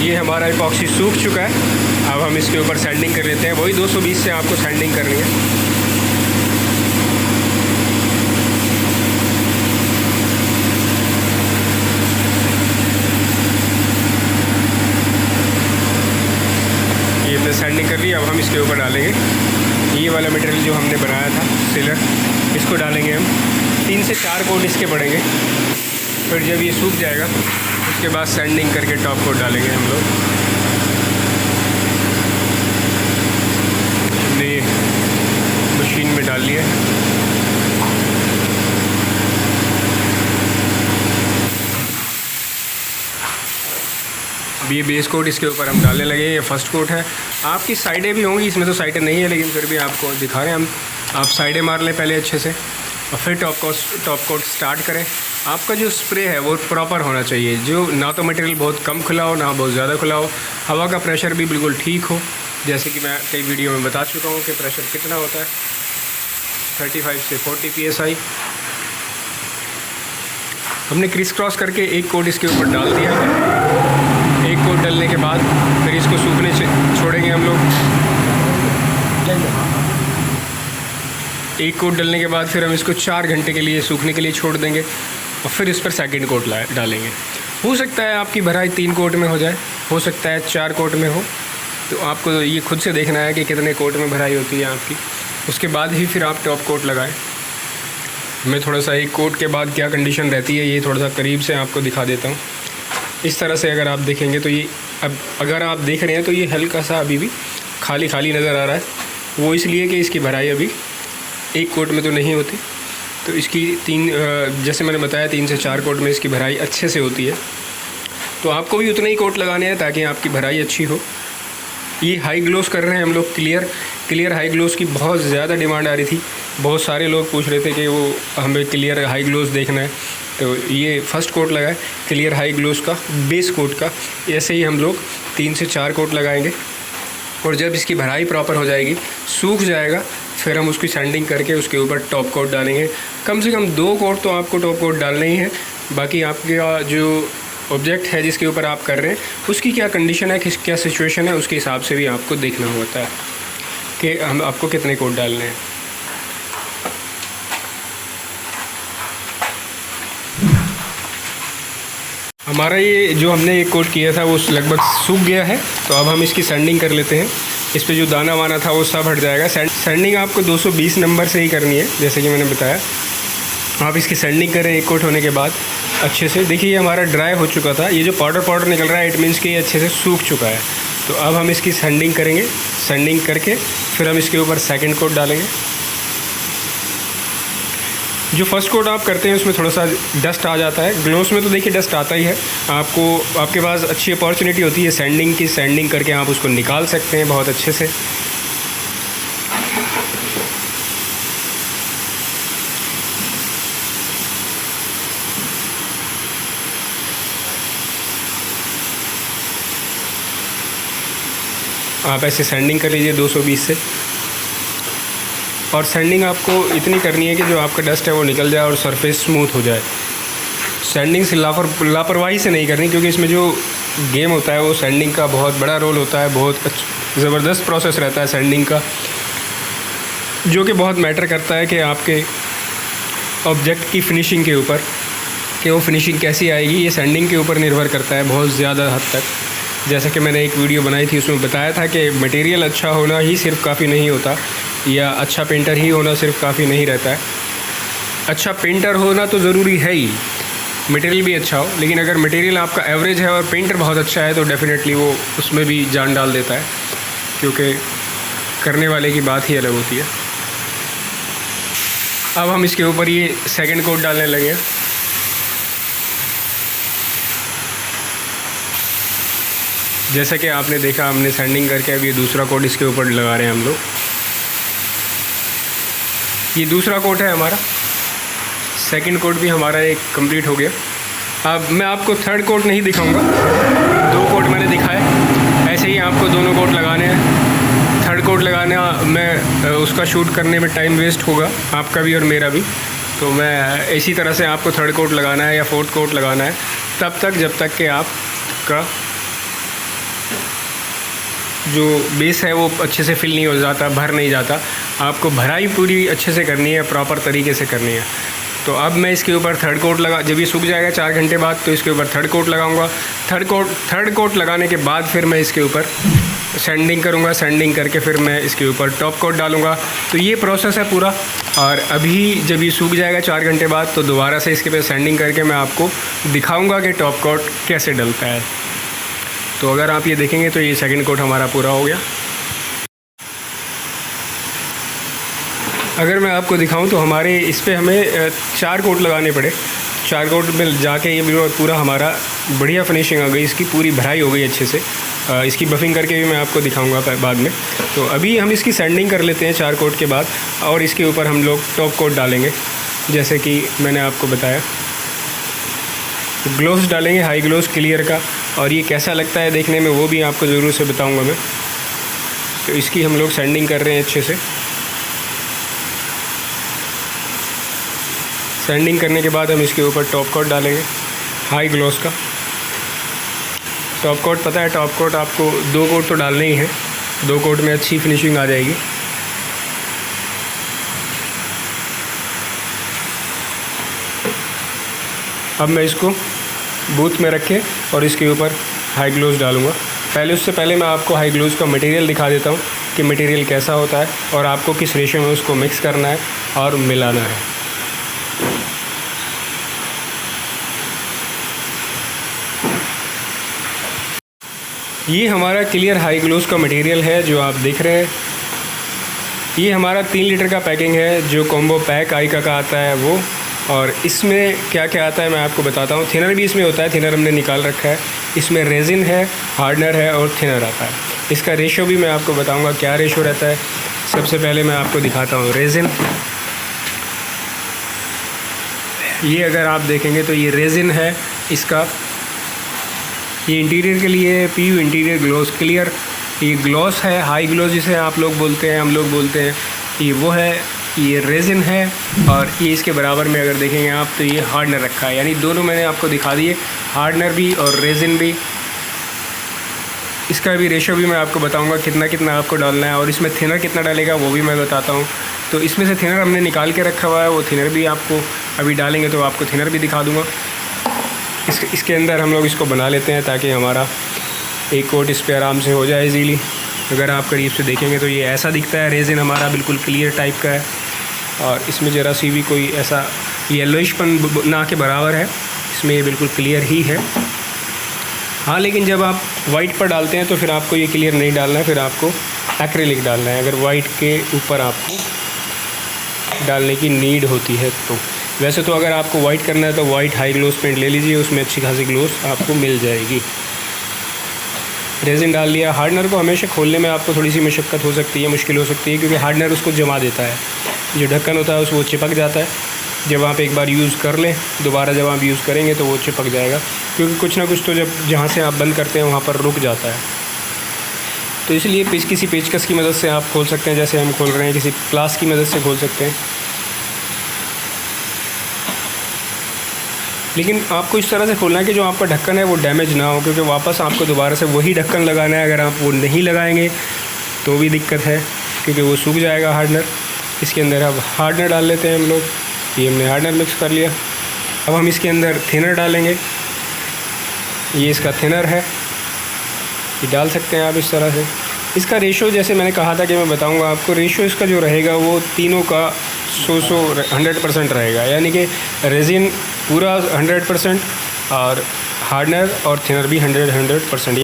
ये हमारा इपॉक्सी सूख चुका है। अब हम इसके ऊपर सैंडिंग कर लेते हैं। वही 220 से आपको सैंडिंग करनी है। सैंडिंग कर लिया। अब हम इसके ऊपर डालेंगे ये वाला मटेरियल जो हमने बनाया था सीलर, इसको डालेंगे हम। 3 से 4 कोट इसके पड़ेंगे। फिर जब ये सूख जाएगा उसके बाद सैंडिंग करके टॉप कोट डालेंगे हम लोग। हमने मशीन में डाल लिया। अब ये बेस कोट इसके ऊपर हम डालने लगे। ये फर्स्ट कोट है। आपकी साइडें भी होंगी, इसमें तो साइडें नहीं है लेकिन फिर भी आपको दिखा रहे हैं हम। आप साइडें मार लें पहले अच्छे से और फिर टॉप कोट स्टार्ट करें। आपका जो स्प्रे है वो प्रॉपर होना चाहिए, जो ना तो मटेरियल बहुत कम खुला हो ना बहुत ज़्यादा खुला हो। हवा का प्रेशर भी बिल्कुल ठीक हो, जैसे कि मैं कई वीडियो में बता चुका हूँ कि प्रेशर कितना होता है, 35 से 40 PSI। हमने क्रिस क्रॉस करके एक कोट इसके ऊपर डाल दिया। एक कोट डालने के बाद फिर इसको सूखने छोड़ेंगे हम लोग। एक कोट डालने के बाद फिर हम इसको 4 घंटे के लिए सूखने के लिए छोड़ देंगे और फिर इस पर सेकंड कोट डालेंगे। हो सकता है आपकी भराई 3 कोट में हो जाए, हो सकता है 4 कोट में हो, तो आपको ये खुद से देखना है कि कितने कोट में भराई होती है आपकी। उसके बाद ही फिर आप टॉप कोट लगाएं। मैं थोड़ा सा एक कोट के बाद क्या कंडीशन रहती है ये थोड़ा सा करीब से आपको दिखा देता हूँ। इस तरह से अगर आप देखेंगे तो ये, अब अगर आप देख रहे हैं तो ये हल्का सा अभी भी खाली खाली नज़र आ रहा है। वो इसलिए कि इसकी भराई अभी एक कोट में तो नहीं होती। तो इसकी जैसे मैंने बताया 3 से 4 कोट में इसकी भराई अच्छे से होती है। तो आपको भी उतने ही कोट लगाने हैं ताकि आपकी भराई अच्छी हो। ये हाई ग्लोस कर रहे हैं हम लोग। क्लियर हाई ग्लोस की बहुत ज़्यादा डिमांड आ रही थी। बहुत सारे लोग पूछ रहे थे कि वो हमें क्लियर हाई ग्लोस देखना है। तो ये फर्स्ट कोट लगाए क्लियर हाई ग्लोस का, बेस कोट का। ऐसे ही हम लोग 3 से 4 कोट लगाएंगे और जब इसकी भराई प्रॉपर हो जाएगी, सूख जाएगा, फिर हम उसकी सैंडिंग करके उसके ऊपर टॉप कोट डालेंगे। कम से कम 2 कोट तो आपको टॉप कोट डालना ही है। बाकी आपके जो ऑब्जेक्ट है जिसके ऊपर आप कर रहे हैं उसकी क्या कंडीशन है, क्या सिचुएशन है, उसके हिसाब से भी आपको देखना होता है कि हम आपको कितने कोट डालने हैं। हमारा ये जो हमने एक कोट किया था वो लगभग सूख गया है। तो अब हम इसकी सैंडिंग कर लेते हैं। इस पे जो दाना वाना था वो सब हट जाएगा। सैंडिंग आपको 220 नंबर से ही करनी है, जैसे कि मैंने बताया। आप इसकी सैंडिंग करें एक कोट होने के बाद अच्छे से। देखिए ये हमारा ड्राई हो चुका था। ये जो पाउडर निकल रहा है इट मीन्स कि ये अच्छे से सूख चुका है। तो अब हम इसकी सैंडिंग करेंगे। सैंडिंग करके फिर हम इसके ऊपर सेकंड कोट डालेंगे। जो फर्स्ट कोट आप करते हैं उसमें थोड़ा सा डस्ट आ जाता है। ग्लोस में तो देखिए डस्ट आता ही है। आपके पास अच्छी अपॉर्चुनिटी होती है सैंडिंग की। सैंडिंग करके आप उसको निकाल सकते हैं बहुत अच्छे से। आप ऐसे सैंडिंग कर लीजिए 220 से। और सैंडिंग आपको इतनी करनी है कि जो आपका डस्ट है वो निकल जाए और सरफेस स्मूथ हो जाए। सैंडिंग से लापरवाही से नहीं करनी, क्योंकि इसमें जो गेम होता है वो सैंडिंग का बहुत बड़ा रोल होता है। बहुत ज़बरदस्त प्रोसेस रहता है सैंडिंग का, जो कि बहुत मैटर करता है कि आपके ऑब्जेक्ट की फिनिशिंग के ऊपर, कि वो फिनिशिंग कैसी आएगी। ये सैंडिंग के ऊपर निर्भर करता है बहुत ज़्यादा हद तक। जैसा कि मैंने एक वीडियो बनाई थी उसमें बताया था कि मटेरियल अच्छा होना ही सिर्फ काफ़ी नहीं होता, या अच्छा पेंटर ही होना सिर्फ काफ़ी नहीं रहता है। अच्छा पेंटर होना तो ज़रूरी है ही, मटेरियल भी अच्छा हो। लेकिन अगर मटेरियल आपका एवरेज है और पेंटर बहुत अच्छा है तो डेफिनेटली वो उसमें भी जान डाल देता है, क्योंकि करने वाले की बात ही अलग होती है। अब हम इसके ऊपर ये सेकंड कोट डालने लगे। जैसा कि आपने देखा हमने सैंडिंग करके अब ये दूसरा कोट इसके ऊपर लगा रहे हैं हम लोग। ये दूसरा कोट है हमारा। सेकंड कोट भी हमारा एक कंप्लीट हो गया। अब मैं आपको थर्ड कोट नहीं दिखाऊंगा, 2 कोट मैंने दिखाए। ऐसे ही आपको दोनों कोट लगाने हैं। थर्ड कोट लगाना मैं उसका शूट करने में टाइम वेस्ट होगा आपका भी और मेरा भी। तो मैं इसी तरह से आपको थर्ड कोट लगाना है या फोर्थ कोट लगाना है तब तक जब तक कि आपका जो बेस है वो अच्छे से फिल नहीं हो जाता, भर नहीं जाता। आपको भराई पूरी अच्छे से करनी है, प्रॉपर तरीके से करनी है। तो अब मैं इसके ऊपर थर्ड कोट लगा, जब ये सूख जाएगा 4 घंटे बाद तो इसके ऊपर थर्ड कोट लगाऊंगा। थर्ड कोट लगाने के बाद फिर मैं इसके ऊपर सैंडिंग करूंगा। सैंडिंग करके फिर मैं इसके ऊपर टॉप कोट डालूंगा। तो ये प्रोसेस है पूरा। और अभी जब ये सूख जाएगा 4 घंटे बाद तो दोबारा से इसके पे सैंडिंग करके मैं आपको दिखाऊंगा कि टॉप कोट कैसे डलता है। तो अगर आप ये देखेंगे तो ये सेकंड कोट हमारा पूरा हो गया। अगर मैं आपको दिखाऊं तो हमारे इस पे हमें 4 कोट लगाने पड़े। 4 कोट में जाके ये पूरा हमारा बढ़िया फिनिशिंग आ गई, इसकी पूरी भराई हो गई अच्छे से। इसकी बफिंग करके भी मैं आपको दिखाऊंगा बाद में। तो अभी हम इसकी सैंडिंग कर लेते हैं 4 कोट के बाद, और इसके ऊपर हम लोग टॉप कोट डालेंगे जैसे कि मैंने आपको बताया। ग्लोव्स डालेंगे, हाई ग्लोव्स क्लियर का, और ये कैसा लगता है देखने में वो भी आपको ज़रूर से बताऊँगा मैं। तो इसकी हम लोग सैंडिंग कर रहे हैं अच्छे से। सैंडिंग करने के बाद हम इसके ऊपर टॉप कोट डालेंगे हाई ग्लोस का। टॉप कोट पता है, टॉप कोट आपको 2 कोट तो डालने ही है, 2 कोट में अच्छी फिनिशिंग आ जाएगी। अब मैं इसको बूथ में रखे और इसके ऊपर हाई ग्लोव्स डालूँगा। उससे पहले मैं आपको हाई ग्लोव्स का मटेरियल दिखा देता हूँ कि मटेरियल कैसा होता है और आपको किस रेशो में उसको मिक्स करना है और मिलाना है। ये हमारा क्लियर हाई ग्लोव्स का मटेरियल है जो आप देख रहे हैं। ये हमारा 3 लीटर का पैकिंग है जो कॉम्बो पैक आइका का आता है वो। और इसमें क्या क्या आता है मैं आपको बताता हूँ। थिनर भी इसमें होता है, थिनर हमने निकाल रखा है। इसमें रेजिन है, हार्डनर है और थिनर आता है। इसका रेशो भी मैं आपको बताऊँगा क्या रेशो रहता है। सबसे पहले मैं आपको दिखाता हूँ रेजिन। ये अगर आप देखेंगे तो ये रेजिन है इसका। ये इंटीरियर के लिए PU इंटीरियर ग्लोस क्लियर, ये ग्लॉस है, हाई ग्लोस जिसे आप लोग बोलते हैं, हम लोग बोलते हैं, ये वो है। ये रेजिन है और ये इसके बराबर में अगर देखेंगे आप तो ये हार्डनर रखा है। यानी दोनों मैंने आपको दिखा दिए, हार्डनर भी और रेजिन भी। इसका भी रेशो भी मैं आपको बताऊंगा कितना कितना आपको डालना है, और इसमें थिनर कितना डालेगा वो भी मैं बताता हूँ। तो इसमें से थिनर हमने निकाल के रखा हुआ है, वो थिनर भी आपको अभी डालेंगे तो आपको थिनर भी दिखा दूँगा। इसके अंदर हम लोग इसको बना लेते हैं ताकि हमारा एक कोट इस पर आराम से हो जाए इजीली। अगर आप करीब से देखेंगे तो ये ऐसा दिखता है। रेजिन हमारा बिल्कुल क्लियर टाइप का है और इसमें ज़रा सी भी कोई ऐसा येलोइशपन ना के बराबर है, इसमें ये बिल्कुल क्लियर ही है। हाँ, लेकिन जब आप वाइट पर डालते हैं तो फिर आपको ये क्लियर नहीं डालना है, फिर आपको एक्रेलिक डालना है अगर वाइट के ऊपर आपको डालने की नीड होती है तो। वैसे तो अगर आपको वाइट करना है तो वाइट हाई ग्लोस पेंट ले लीजिए, उसमें अच्छी खासी ग्लोस आपको मिल जाएगी। रेजिन डाल लिया। हार्डनर को हमेशा खोलने में आपको थोड़ी सी मशक्क़त हो सकती है, मुश्किल हो सकती है, क्योंकि हार्डनर उसको जमा देता है। जो ढक्कन होता है उसको चिपक जाता है। जब आप एक बार यूज़ कर लें, दोबारा जब आप यूज़ करेंगे तो वो चिपक जाएगा, क्योंकि कुछ ना कुछ तो जहाँ से आप बंद करते हैं वहाँ पर रुक जाता है। तो इसलिए किसी पेचकस की मदद से आप खोल सकते हैं, जैसे हम खोल रहे हैं, किसी प्लास की मदद से खोल सकते हैं। लेकिन आपको इस तरह से खोलना है कि जो आपका ढक्कन है वो डैमेज ना हो, क्योंकि वापस आपको दोबारा से वही ढक्कन लगाना है। अगर आप वो नहीं लगाएंगे तो भी दिक्कत है, क्योंकि वो सूख जाएगा हार्डनर। इसके अंदर अब हार्डनर डाल लेते हैं हम लोग। ये हमने हार्डनर मिक्स कर लिया। अब हम इसके अंदर थिनर डालेंगे। ये इसका थिनर है, ये डाल सकते हैं आप इस तरह से। इसका रेशो जैसे मैंने कहा था कि मैं बताऊंगा आपको, रेशो इसका जो रहेगा वो तीनों का 100% रहेगा। यानी कि रेजिन पूरा 100% और हार्डनर और थिनर भी 100%।